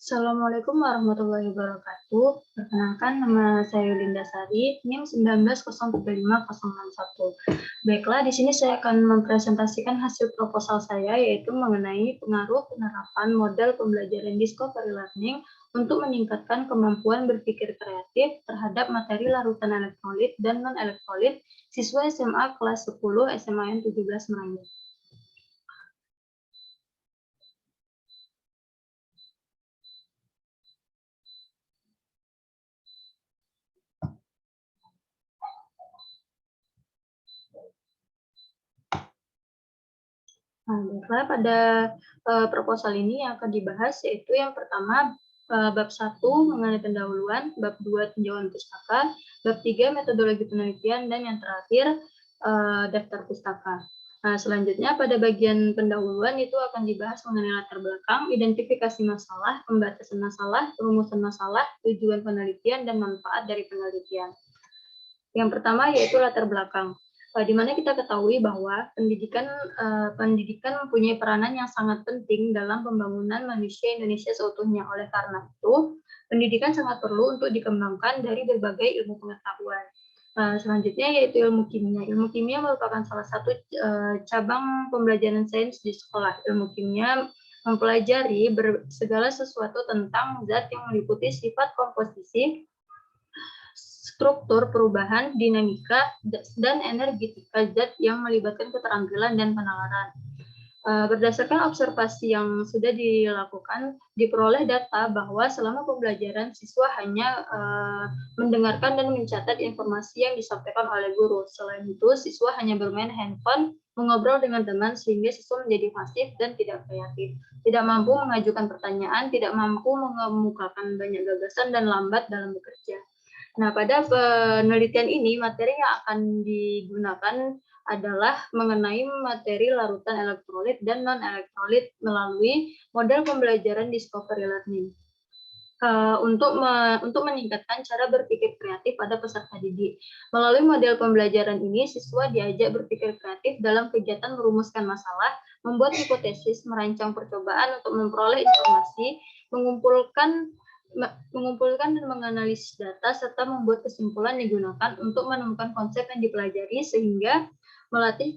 Assalamualaikum warahmatullahi wabarakatuh. Perkenalkan, nama saya Yulinda Sari, NIM 1903561. Baiklah, di sini saya akan mempresentasikan hasil proposal saya, yaitu mengenai pengaruh penerapan model pembelajaran discovery learning untuk meningkatkan kemampuan berpikir kreatif terhadap materi larutan elektrolit dan non-elektrolit siswa SMA kelas 10 SMAN 17 Merangin. Nah, pada proposal ini yang akan dibahas yaitu yang pertama bab 1 mengenai pendahuluan, bab 2 tinjauan pustaka, bab 3 metodologi penelitian, dan yang terakhir daftar pustaka. Nah, selanjutnya pada bagian pendahuluan itu akan dibahas mengenai latar belakang, identifikasi masalah, pembatasan masalah, perumusan masalah, tujuan penelitian, dan manfaat dari penelitian. Yang pertama yaitu latar belakang, di mana kita ketahui bahwa pendidikan mempunyai peranan yang sangat penting dalam pembangunan manusia Indonesia seutuhnya. Oleh karena itu, pendidikan sangat perlu untuk dikembangkan dari berbagai ilmu pengetahuan. Selanjutnya yaitu ilmu kimia. Ilmu kimia merupakan salah satu cabang pembelajaran sains di sekolah. Ilmu kimia mempelajari segala sesuatu tentang zat yang meliputi sifat komposisi, struktur, perubahan, dinamika, dan energetika zat yang melibatkan keterampilan dan penalaran. Berdasarkan observasi yang sudah dilakukan, diperoleh data bahwa selama pembelajaran siswa hanya mendengarkan dan mencatat informasi yang disampaikan oleh guru. Selain itu, siswa hanya bermain handphone, mengobrol dengan teman, sehingga siswa menjadi pasif dan tidak kreatif, tidak mampu mengajukan pertanyaan, tidak mampu mengemukakan banyak gagasan, dan lambat dalam bekerja. Nah, pada penelitian ini, materi yang akan digunakan adalah mengenai materi larutan elektrolit dan non-elektrolit melalui model pembelajaran discovery learning. Untuk meningkatkan cara berpikir kreatif pada peserta didik. Melalui model pembelajaran ini, siswa diajak berpikir kreatif dalam kegiatan merumuskan masalah, membuat hipotesis, merancang percobaan untuk memperoleh informasi, mengumpulkan dan menganalisis data, serta membuat kesimpulan digunakan untuk menemukan konsep yang dipelajari, sehingga melatih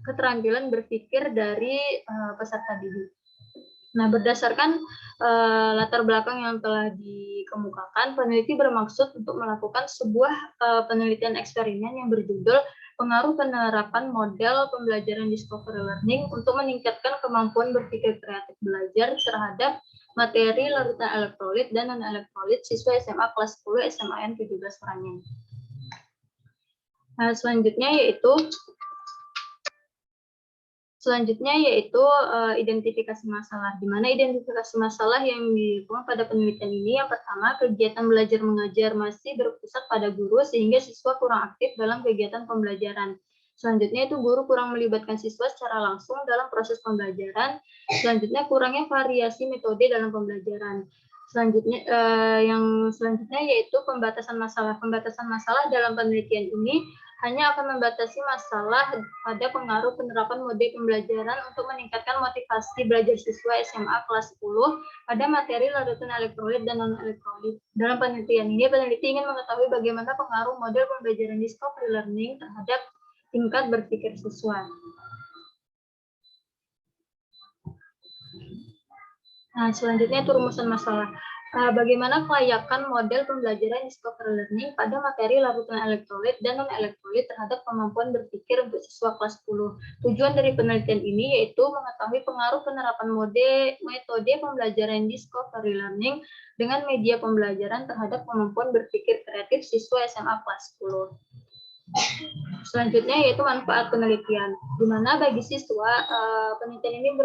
keterampilan berpikir dari peserta didik. Nah, berdasarkan latar belakang yang telah dikemukakan, peneliti bermaksud untuk melakukan sebuah penelitian eksperimen yang berjudul pengaruh penerapan model pembelajaran discovery learning untuk meningkatkan kemampuan berpikir kreatif belajar terhadap materi larutan elektrolit dan non-elektrolit siswa SMA kelas 10 SMAN 17 Merangin. Nah, selanjutnya yaitu identifikasi masalah. Di mana identifikasi masalah yang dilakukan pada penelitian ini, yang pertama, kegiatan belajar mengajar masih berpusat pada guru sehingga siswa kurang aktif dalam kegiatan pembelajaran. Selanjutnya itu guru kurang melibatkan siswa secara langsung dalam proses pembelajaran. Selanjutnya kurangnya variasi metode dalam pembelajaran. Selanjutnya yaitu pembatasan masalah. Pembatasan masalah dalam penelitian ini hanya akan membatasi masalah pada pengaruh penerapan model pembelajaran untuk meningkatkan motivasi belajar siswa SMA kelas 10 pada materi larutan elektrolit dan non-elektrolit. Dalam penelitian ini, peneliti ingin mengetahui bagaimana pengaruh model pembelajaran discovery learning terhadap tingkat berpikir siswa. Nah, selanjutnya itu rumusan masalah. Bagaimana kelayakan model pembelajaran discovery learning pada materi larutan elektrolit dan non-elektrolit terhadap kemampuan berpikir untuk siswa kelas 10. Tujuan dari penelitian ini yaitu mengetahui pengaruh penerapan metode pembelajaran discovery learning dengan media pembelajaran terhadap kemampuan berpikir kreatif siswa SMA kelas 10. Selanjutnya yaitu manfaat penelitian, di mana bagi siswa penelitian ini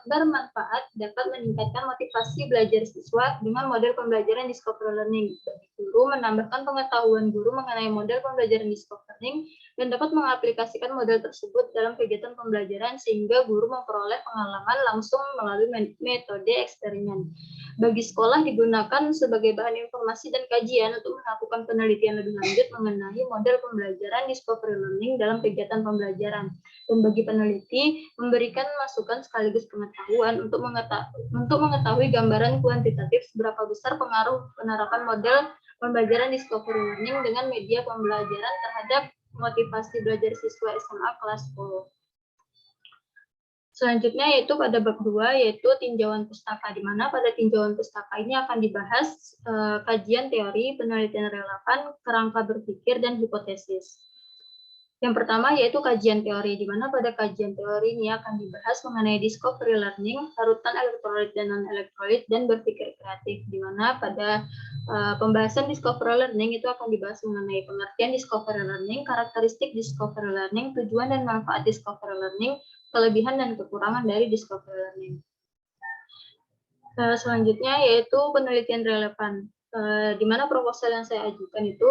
bermanfaat, dapat meningkatkan motivasi belajar siswa dengan model pembelajaran discovery learning. Bagi guru, menambahkan pengetahuan guru mengenai model pembelajaran discovery learning dan dapat mengaplikasikan model tersebut dalam kegiatan pembelajaran sehingga guru memperoleh pengalaman langsung melalui metode eksperimen. Bagi sekolah digunakan sebagai bahan informasi dan kajian untuk melakukan penelitian lebih lanjut mengenai model pembelajaran discovery learning dalam kegiatan pembelajaran. Dan bagi peneliti, memberikan masukan sekaligus pengetahuan untuk mengetahui gambaran kuantitatif seberapa besar pengaruh penerapan model pembelajaran discovery learning dengan media pembelajaran terhadap motivasi belajar siswa SMA kelas 10. Selanjutnya yaitu pada bab 2 yaitu tinjauan pustaka, di mana pada tinjauan pustaka ini akan dibahas kajian teori, penelitian relevan, kerangka berpikir, dan hipotesis. Yang pertama yaitu kajian teori, di mana pada kajian teori ini akan dibahas mengenai discovery learning, larutan elektrolit dan non-elektrolit, dan berpikir kreatif, di mana pada pembahasan discovery learning itu akan dibahas mengenai pengertian discovery learning, karakteristik discovery learning, tujuan dan manfaat discovery learning, kelebihan dan kekurangan dari discovery learning. Selanjutnya yaitu penelitian relevan, di mana proposal yang saya ajukan itu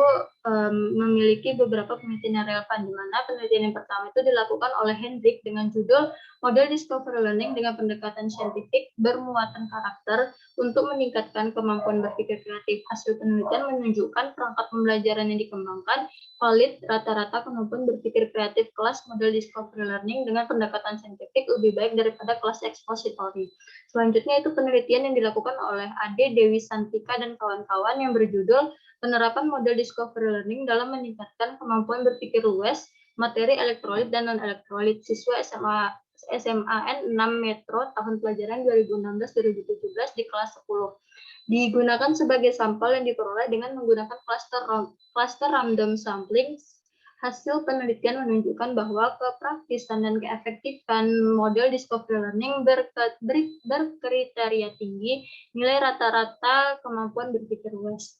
memiliki beberapa penelitian yang relevan, di mana penelitian yang pertama itu dilakukan oleh Hendrik dengan judul Model Discovery Learning dengan pendekatan saintifik bermuatan karakter untuk meningkatkan kemampuan berpikir kreatif. Hasil penelitian menunjukkan perangkat pembelajaran yang dikembangkan valid rata-rata kemampuan berpikir kreatif kelas model discovery learning dengan pendekatan saintifik lebih baik daripada kelas ekspositori. Selanjutnya itu penelitian yang dilakukan oleh Ade Dewi Santika dan kawan-kawan yang berjudul penerapan model discovery learning dalam meningkatkan kemampuan berpikir luas materi elektrolit dan non-elektrolit siswa SMAN 6 Metro tahun pelajaran 2016-2017 di kelas 10. Digunakan sebagai sampel yang diperoleh dengan menggunakan cluster random sampling. Hasil penelitian menunjukkan bahwa kepraktisan dan keefektifan model discovery learning berkriteria tinggi, nilai rata-rata kemampuan berpikir luas.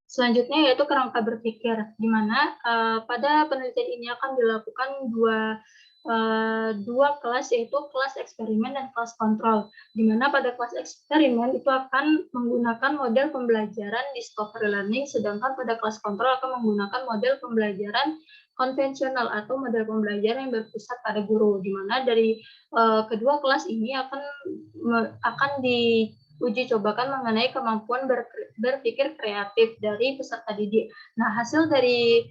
Selanjutnya yaitu kerangka berpikir, di mana pada penelitian ini akan dilakukan dua kelas, yaitu kelas eksperimen dan kelas kontrol, di mana pada kelas eksperimen itu akan menggunakan model pembelajaran discovery learning, sedangkan pada kelas kontrol akan menggunakan model pembelajaran konvensional atau model pembelajaran yang berpusat pada guru, di mana dari kedua kelas ini akan diuji cobakan mengenai kemampuan berpikir kreatif dari peserta didik. Nah, hasil dari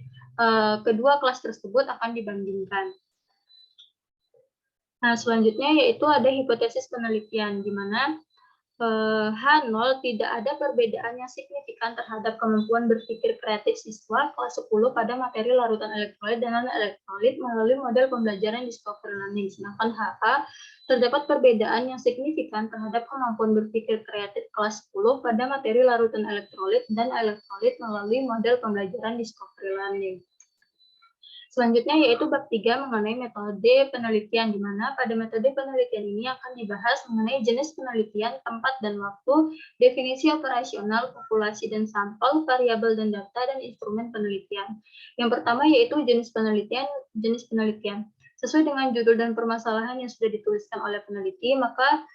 kedua kelas tersebut akan dibandingkan. Nah, selanjutnya yaitu ada hipotesis penelitian, di mana H0 tidak ada perbedaan yang signifikan terhadap kemampuan berpikir kreatif siswa kelas 10 pada materi larutan elektrolit dan non-elektrolit melalui model pembelajaran discovery learning. Sedangkan HH terdapat perbedaan yang signifikan terhadap kemampuan berpikir kreatif kelas 10 pada materi larutan elektrolit dan elektrolit melalui model pembelajaran discovery learning. Selanjutnya yaitu bab 3 mengenai metode penelitian, di mana pada metode penelitian ini akan dibahas mengenai jenis penelitian, tempat dan waktu, definisi operasional, populasi dan sampel, variabel dan data, dan instrumen penelitian. Yang pertama yaitu jenis penelitian. Sesuai dengan judul dan permasalahan yang sudah dituliskan oleh peneliti, maka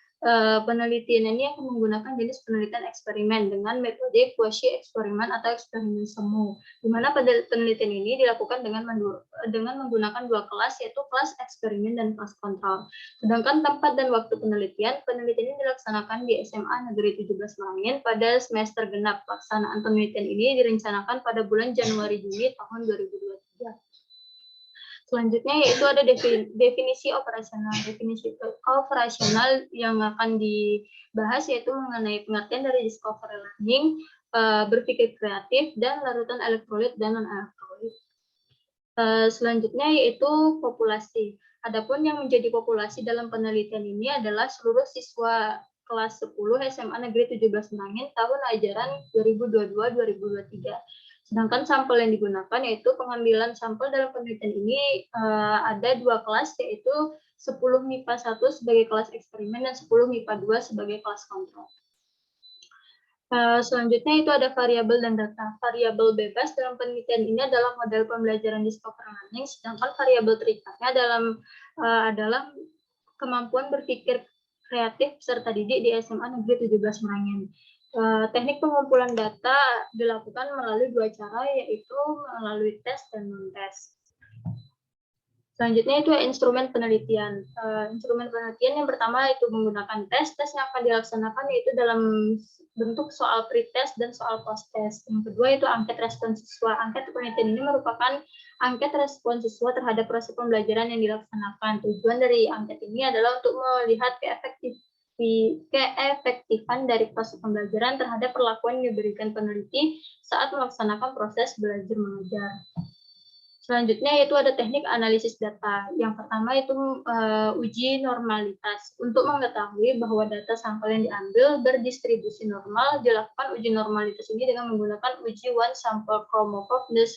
penelitian ini akan menggunakan jenis penelitian eksperimen dengan metode quasi eksperimen atau eksperimen semu, di mana pada penelitian ini dilakukan dengan menggunakan dua kelas, yaitu kelas eksperimen dan kelas kontrol. Sedangkan tempat dan waktu penelitian ini dilaksanakan di SMA Negeri 17 Merangin pada semester genap. Pelaksanaan penelitian ini direncanakan pada bulan Januari-Juni tahun 2023. Selanjutnya yaitu ada definisi operasional. Definisi operasional yang akan dibahas yaitu mengenai pengertian dari discovery learning, berpikir kreatif, dan larutan elektrolit dan non-elektrolit. Selanjutnya yaitu populasi. Adapun yang menjadi populasi dalam penelitian ini adalah seluruh siswa kelas 10 SMA Negeri 17 Merangin tahun ajaran 2022-2023. Sedangkan sampel yang digunakan yaitu pengambilan sampel dalam penelitian ini ada dua kelas, yaitu 10 MIPA 1 sebagai kelas eksperimen dan 10 MIPA 2 sebagai kelas kontrol. Selanjutnya itu ada variabel dan data. Variabel bebas dalam penelitian ini adalah model pembelajaran discovery learning, sedangkan variabel terikatnya adalah kemampuan berpikir kreatif peserta didik di SMA Negeri 17 Merangin. Teknik pengumpulan data dilakukan melalui 2 cara, yaitu melalui tes dan non-tes. Selanjutnya itu instrumen penelitian. Instrumen penelitian yang pertama itu menggunakan tes. Tes yang akan dilaksanakan yaitu dalam bentuk soal pre-test dan soal post-test. Yang kedua itu angket respon siswa. Angket penelitian ini merupakan angket respon siswa terhadap proses pembelajaran yang dilaksanakan. Tujuan dari angket ini adalah untuk melihat keefektifan dari proses pembelajaran terhadap perlakuan yang diberikan peneliti saat melaksanakan proses belajar mengajar. Selanjutnya yaitu ada teknik analisis data. Yang pertama itu uji normalitas. Untuk mengetahui bahwa data sampel yang diambil berdistribusi normal, dilakukan uji normalitas ini dengan menggunakan uji one sample Kolmogorov dan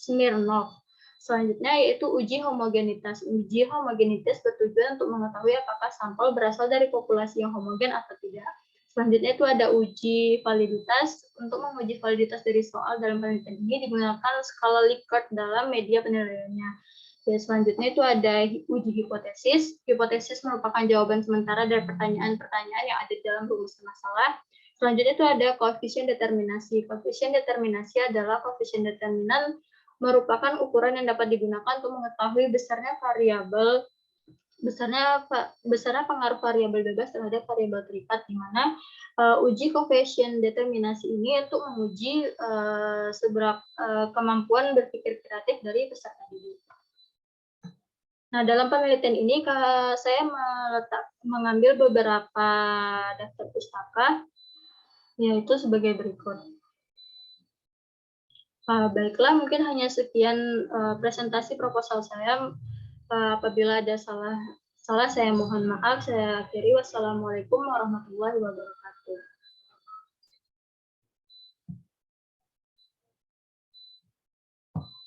Smirnov. Selanjutnya yaitu uji homogenitas. Uji homogenitas bertujuan untuk mengetahui apakah sampel berasal dari populasi yang homogen atau tidak. Selanjutnya itu ada uji validitas. Untuk menguji validitas dari soal dalam penelitian ini digunakan skala Likert dalam media penilaiannya. Dan selanjutnya itu ada uji hipotesis. Hipotesis merupakan jawaban sementara dari pertanyaan-pertanyaan yang ada di dalam rumus masalah. Selanjutnya itu ada koefisien determinasi. Koefisien determinasi adalah koefisien determinan, merupakan ukuran yang dapat digunakan untuk mengetahui besarnya pengaruh variabel bebas terhadap variabel terikat, di mana uji koefisien determinasi ini untuk menguji seberapa kemampuan berpikir kreatif dari peserta didik. Nah, dalam penelitian ini saya mengambil beberapa daftar pustaka, yaitu sebagai berikut. Baiklah, mungkin hanya sekian presentasi proposal saya. Apabila ada salah saya mohon maaf. Saya akhiri. Wassalamualaikum warahmatullahi wabarakatuh.